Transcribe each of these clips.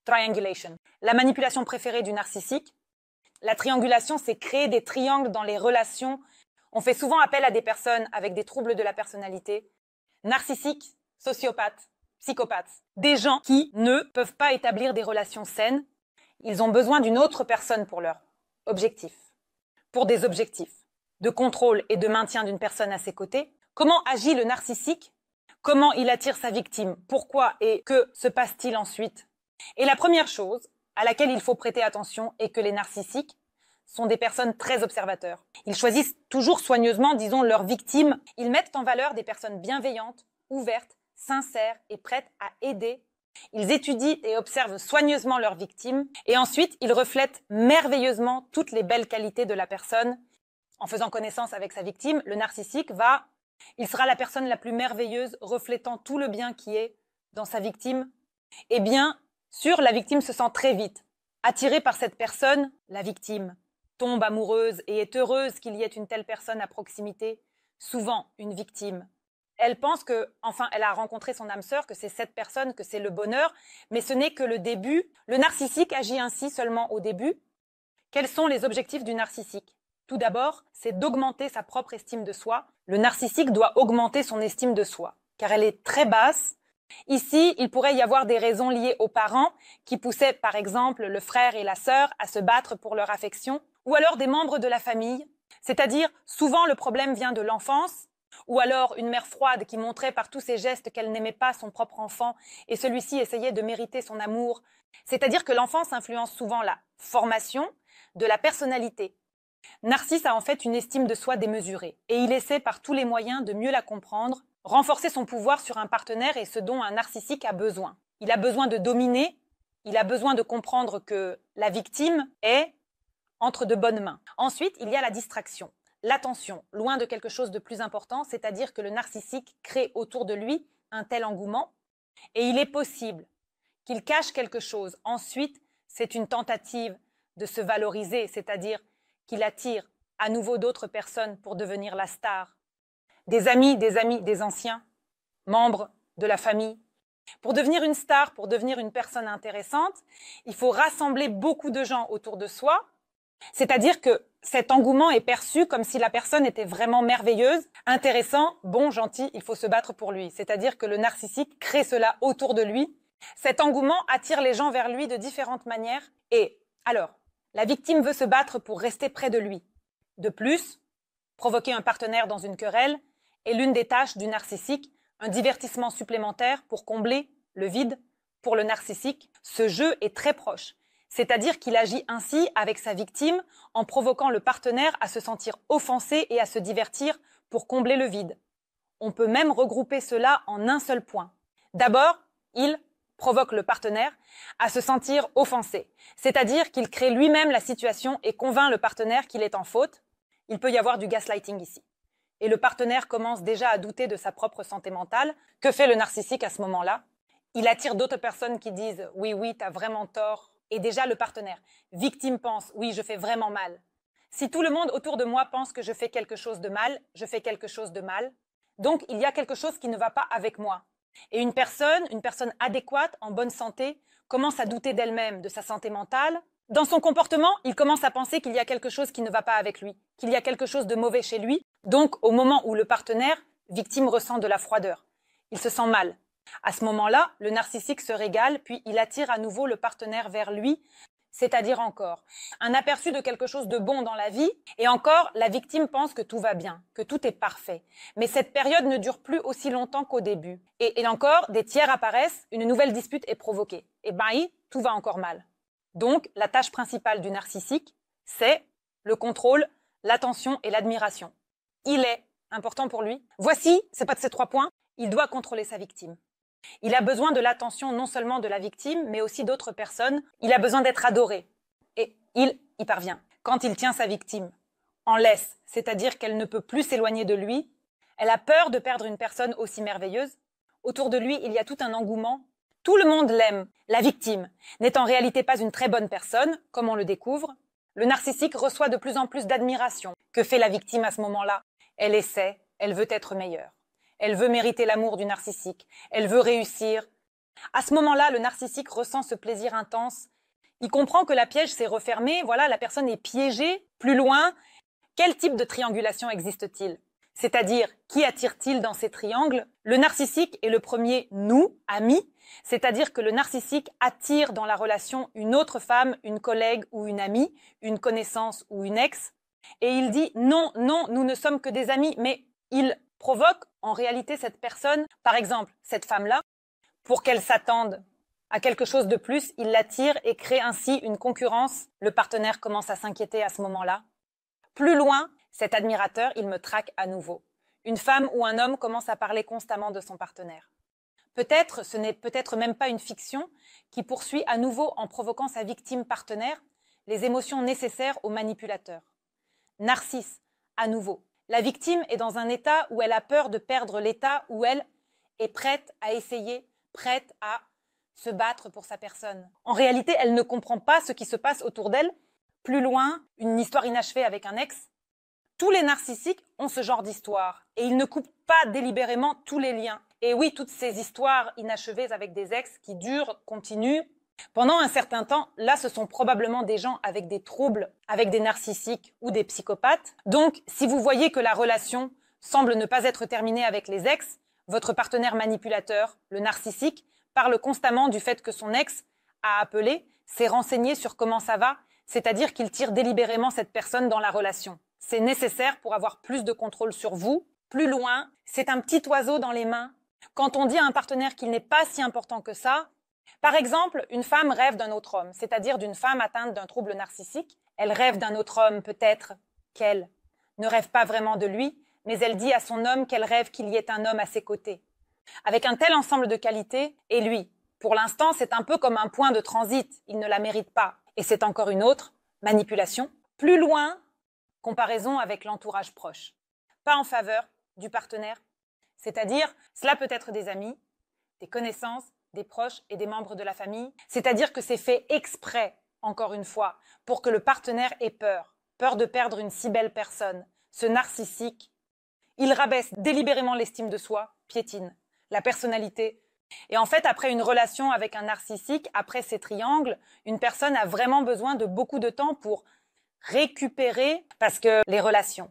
Triangulation. La manipulation préférée du narcissique. La triangulation, c'est créer des triangles dans les relations. On fait souvent appel à des personnes avec des troubles de la personnalité, narcissiques, sociopathes, psychopathes. Des gens qui ne peuvent pas établir des relations saines. Ils ont besoin d'une autre personne pour leur objectif. Pour des objectifs de contrôle et de maintien d'une personne à ses côtés. Comment agit le narcissique? Comment il attire sa victime? Pourquoi et que se passe-t-il ensuite? Et la première chose à laquelle il faut prêter attention est que les narcissiques sont des personnes très observateurs. Ils choisissent toujours soigneusement, disons, leurs victimes. Ils mettent en valeur des personnes bienveillantes, ouvertes, sincères et prêtes à aider. Ils étudient et observent soigneusement leurs victimes et ensuite ils reflètent merveilleusement toutes les belles qualités de la personne. En faisant connaissance avec sa victime, le narcissique il sera la personne la plus merveilleuse, reflétant tout le bien qui est dans sa victime. Et bien sûr, la victime se sent très vite attirée par cette personne. La victime tombe amoureuse et est heureuse qu'il y ait une telle personne à proximité. Souvent, une victime, elle pense que, enfin, elle a rencontré son âme sœur, que c'est cette personne, que c'est le bonheur, mais ce n'est que le début. Le narcissique agit ainsi seulement au début. Quels sont les objectifs du narcissique? Tout d'abord, c'est d'augmenter sa propre estime de soi. Le narcissique doit augmenter son estime de soi, car elle est très basse. Ici, il pourrait y avoir des raisons liées aux parents qui poussaient, par exemple, le frère et la sœur à se battre pour leur affection, ou alors des membres de la famille. C'est-à-dire, souvent le problème vient de l'enfance, ou alors une mère froide qui montrait par tous ses gestes qu'elle n'aimait pas son propre enfant et celui-ci essayait de mériter son amour. C'est-à-dire que l'enfance influence souvent la formation de la personnalité. Narcisse a en fait une estime de soi démesurée et il essaie par tous les moyens de mieux la comprendre, renforcer son pouvoir sur un partenaire et ce dont un narcissique a besoin. Il a besoin de dominer, il a besoin de comprendre que la victime est entre de bonnes mains. Ensuite, il y a la distraction, l'attention, loin de quelque chose de plus important, c'est-à-dire que le narcissique crée autour de lui un tel engouement et il est possible qu'il cache quelque chose. Ensuite, c'est une tentative de se valoriser, c'est-à-dire qu'il attire à nouveau d'autres personnes pour devenir la star. Des amis, des anciens, membres de la famille. Pour devenir une star, pour devenir une personne intéressante, il faut rassembler beaucoup de gens autour de soi. C'est-à-dire que cet engouement est perçu comme si la personne était vraiment merveilleuse, intéressant, bon, gentil, il faut se battre pour lui. C'est-à-dire que le narcissique crée cela autour de lui. Cet engouement attire les gens vers lui de différentes manières. Et alors, la victime veut se battre pour rester près de lui. De plus, provoquer un partenaire dans une querelle est l'une des tâches du narcissique, un divertissement supplémentaire pour combler le vide. Pour le narcissique, ce jeu est très proche. C'est-à-dire qu'il agit ainsi avec sa victime en provoquant le partenaire à se sentir offensé et à se divertir pour combler le vide. On peut même regrouper cela en un seul point. D'abord, il provoque le partenaire à se sentir offensé. C'est-à-dire qu'il crée lui-même la situation et convainc le partenaire qu'il est en faute. Il peut y avoir du gaslighting ici. Et le partenaire commence déjà à douter de sa propre santé mentale. Que fait le narcissique à ce moment-là? Il attire d'autres personnes qui disent « oui, oui, t'as vraiment tort ». Et déjà le partenaire, victime, pense « oui, je fais vraiment mal ». Si tout le monde autour de moi pense que je fais quelque chose de mal, je fais quelque chose de mal. Donc, il y a quelque chose qui ne va pas avec moi. Et une personne adéquate, en bonne santé, commence à douter d'elle-même, de sa santé mentale. Dans son comportement, il commence à penser qu'il y a quelque chose qui ne va pas avec lui, qu'il y a quelque chose de mauvais chez lui. Donc, au moment où le partenaire, victime, ressent de la froideur, il se sent mal. À ce moment-là, le narcissique se régale, puis il attire à nouveau le partenaire vers lui, c'est-à-dire encore un aperçu de quelque chose de bon dans la vie, et encore, la victime pense que tout va bien, que tout est parfait. Mais cette période ne dure plus aussi longtemps qu'au début. Et encore, des tiers apparaissent, une nouvelle dispute est provoquée. Et tout va encore mal. Donc, la tâche principale du narcissique, c'est le contrôle, l'attention et l'admiration. Il est important pour lui. Voici, c'est pas de ces 3 points, il doit contrôler sa victime. Il a besoin de l'attention non seulement de la victime, mais aussi d'autres personnes. Il a besoin d'être adoré. Et il y parvient. Quand il tient sa victime en laisse, c'est-à-dire qu'elle ne peut plus s'éloigner de lui, elle a peur de perdre une personne aussi merveilleuse. Autour de lui, il y a tout un engouement. Tout le monde l'aime. La victime n'est en réalité pas une très bonne personne, comme on le découvre. Le narcissique reçoit de plus en plus d'admiration. Que fait la victime à ce moment-là? Elle essaie, elle veut être meilleure. Elle veut mériter l'amour du narcissique. Elle veut réussir. À ce moment-là, le narcissique ressent ce plaisir intense. Il comprend que la piège s'est refermée, voilà, la personne est piégée. Plus loin, quel type de triangulation existe-t-il? C'est-à-dire, qui attire-t-il dans ces triangles? Le narcissique est le premier nous, ami, c'est-à-dire que le narcissique attire dans la relation une autre femme, une collègue ou une amie, une connaissance ou une ex, et il dit non, non, nous ne sommes que des amis, mais il provoque en réalité cette personne, par exemple cette femme-là, pour qu'elle s'attende à quelque chose de plus, il l'attire et crée ainsi une concurrence. Le partenaire commence à s'inquiéter à ce moment-là. Plus loin, cet admirateur, il me traque à nouveau. Une femme ou un homme commence à parler constamment de son partenaire. Peut-être, ce n'est peut-être même pas une fiction, qui poursuit à nouveau en provoquant sa victime partenaire les émotions nécessaires au manipulateur. Narcisse, à nouveau. La victime est dans un état où elle a peur de perdre l'état où elle est prête à essayer, prête à se battre pour sa personne. En réalité, elle ne comprend pas ce qui se passe autour d'elle. Plus loin, une histoire inachevée avec un ex. Tous les narcissiques ont ce genre d'histoire et ils ne coupent pas délibérément tous les liens. Et oui, toutes ces histoires inachevées avec des ex qui durent, continuent, pendant un certain temps, là, ce sont probablement des gens avec des troubles, avec des narcissiques ou des psychopathes. Donc, si vous voyez que la relation semble ne pas être terminée avec les ex, votre partenaire manipulateur, le narcissique, parle constamment du fait que son ex a appelé, s'est renseigné sur comment ça va, c'est-à-dire qu'il tire délibérément cette personne dans la relation. C'est nécessaire pour avoir plus de contrôle sur vous. Plus loin, c'est un petit oiseau dans les mains. Quand on dit à un partenaire qu'il n'est pas si important que ça, par exemple, une femme rêve d'un autre homme, c'est-à-dire d'une femme atteinte d'un trouble narcissique. Elle rêve d'un autre homme, peut-être qu'elle ne rêve pas vraiment de lui, mais elle dit à son homme qu'elle rêve qu'il y ait un homme à ses côtés. Avec un tel ensemble de qualités, et lui, pour l'instant, c'est un peu comme un point de transit, il ne la mérite pas. Et c'est encore une autre, manipulation. Plus loin, comparaison avec l'entourage proche. Pas en faveur du partenaire, c'est-à-dire, cela peut être des amis, des connaissances, des proches et des membres de la famille, c'est-à-dire que c'est fait exprès, encore une fois, pour que le partenaire ait peur, peur de perdre une si belle personne. Ce narcissique, il rabaisse délibérément l'estime de soi, piétine la personnalité. Et en fait, après une relation avec un narcissique, après ces triangles, une personne a vraiment besoin de beaucoup de temps pour récupérer, parce que les relations,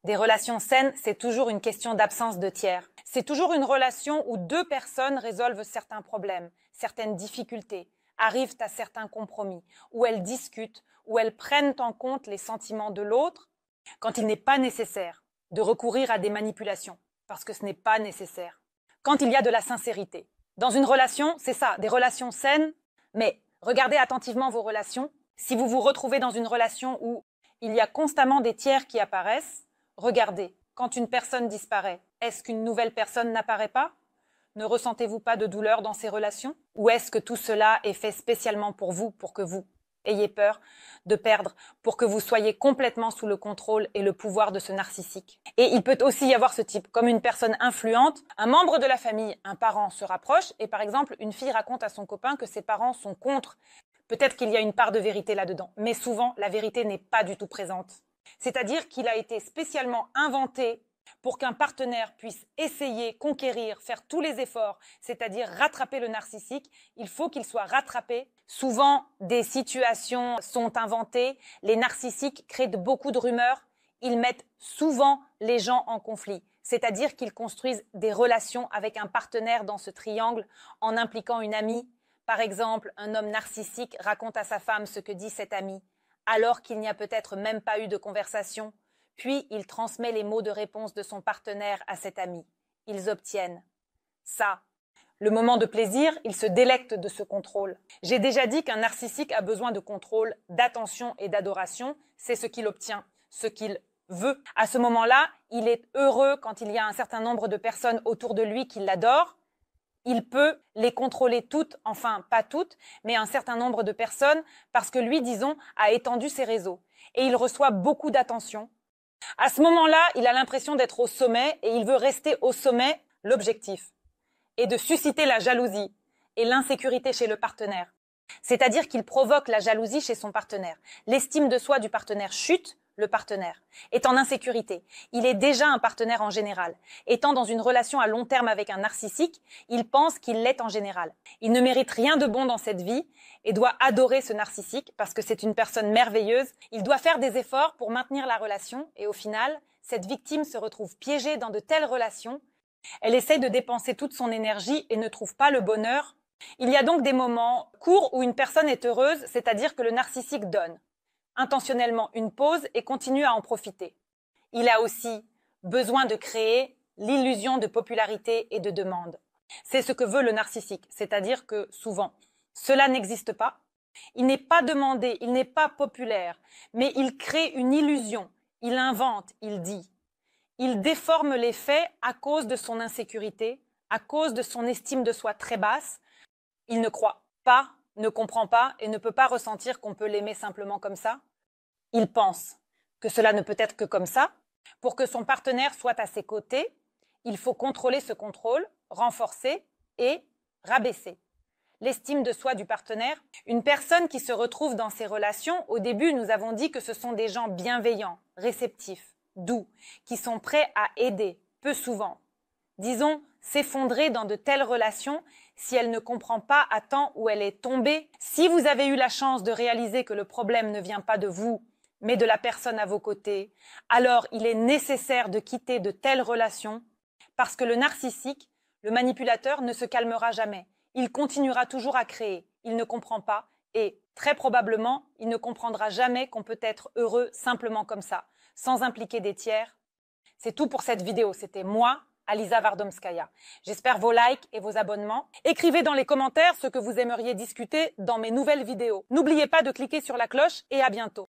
des relations saines, c'est toujours une question d'absence de tiers. C'est toujours une relation où deux personnes résolvent certains problèmes, certaines difficultés, arrivent à certains compromis, où elles discutent, où elles prennent en compte les sentiments de l'autre, quand il n'est pas nécessaire de recourir à des manipulations, parce que ce n'est pas nécessaire. Quand il y a de la sincérité. Dans une relation, c'est ça, des relations saines, mais regardez attentivement vos relations. Si vous vous retrouvez dans une relation où il y a constamment des tiers qui apparaissent, regardez, quand une personne disparaît, est-ce qu'une nouvelle personne n'apparaît pas? Ne ressentez-vous pas de douleur dans ces relations? Ou est-ce que tout cela est fait spécialement pour vous, pour que vous ayez peur de perdre, pour que vous soyez complètement sous le contrôle et le pouvoir de ce narcissique? Et il peut aussi y avoir ce type, comme une personne influente, un membre de la famille, un parent se rapproche et par exemple, une fille raconte à son copain que ses parents sont contre. Peut-être qu'il y a une part de vérité là-dedans, mais souvent, la vérité n'est pas du tout présente. C'est-à-dire qu'il a été spécialement inventé pour qu'un partenaire puisse essayer, conquérir, faire tous les efforts, c'est-à-dire rattraper le narcissique, il faut qu'il soit rattrapé. Souvent, des situations sont inventées, les narcissiques créent beaucoup de rumeurs, ils mettent souvent les gens en conflit, c'est-à-dire qu'ils construisent des relations avec un partenaire dans ce triangle en impliquant une amie. Par exemple, un homme narcissique raconte à sa femme ce que dit cette amie, alors qu'il n'y a peut-être même pas eu de conversation. Puis, il transmet les mots de réponse de son partenaire à cet ami. Ils obtiennent ça. Le moment de plaisir, il se délecte de ce contrôle. J'ai déjà dit qu'un narcissique a besoin de contrôle, d'attention et d'adoration. C'est ce qu'il obtient, ce qu'il veut. À ce moment-là, il est heureux quand il y a un certain nombre de personnes autour de lui qui l'adorent. Il peut les contrôler toutes, enfin pas toutes, mais un certain nombre de personnes parce que lui, disons, a étendu ses réseaux. Et il reçoit beaucoup d'attention. À ce moment-là, il a l'impression d'être au sommet et il veut rester au sommet, l'objectif, et de susciter la jalousie et l'insécurité chez le partenaire. C'est-à-dire qu'il provoque la jalousie chez son partenaire. L'estime de soi du partenaire chute, le partenaire, est en insécurité. Il est déjà un partenaire en général. Étant dans une relation à long terme avec un narcissique, il pense qu'il l'est en général. Il ne mérite rien de bon dans cette vie et doit adorer ce narcissique parce que c'est une personne merveilleuse. Il doit faire des efforts pour maintenir la relation et au final, cette victime se retrouve piégée dans de telles relations. Elle essaie de dépenser toute son énergie et ne trouve pas le bonheur. Il y a donc des moments courts où une personne est heureuse, c'est-à-dire que le narcissique donne intentionnellement une pause et continue à en profiter. Il a aussi besoin de créer l'illusion de popularité et de demande. C'est ce que veut le narcissique, c'est-à-dire que souvent, cela n'existe pas. Il n'est pas demandé, il n'est pas populaire, mais il crée une illusion, il invente, il dit. Il déforme les faits à cause de son insécurité, à cause de son estime de soi très basse. Il ne croit pas, ne comprend pas et ne peut pas ressentir qu'on peut l'aimer simplement comme ça. Il pense que cela ne peut être que comme ça. Pour que son partenaire soit à ses côtés, il faut contrôler ce contrôle, renforcer et rabaisser l'estime de soi du partenaire. Une personne qui se retrouve dans ces relations, au début, nous avons dit que ce sont des gens bienveillants, réceptifs, doux, qui sont prêts à aider, peu souvent. Disons, s'effondrer dans de telles relations si elle ne comprend pas à temps où elle est tombée. Si vous avez eu la chance de réaliser que le problème ne vient pas de vous, mais de la personne à vos côtés, alors il est nécessaire de quitter de telles relations parce que le narcissique, le manipulateur, ne se calmera jamais. Il continuera toujours à créer, il ne comprend pas et, très probablement, il ne comprendra jamais qu'on peut être heureux simplement comme ça, sans impliquer des tiers. C'est tout pour cette vidéo, c'était moi, Aliza Vardomskaya. J'espère vos likes et vos abonnements. Écrivez dans les commentaires ce que vous aimeriez discuter dans mes nouvelles vidéos. N'oubliez pas de cliquer sur la cloche et à bientôt.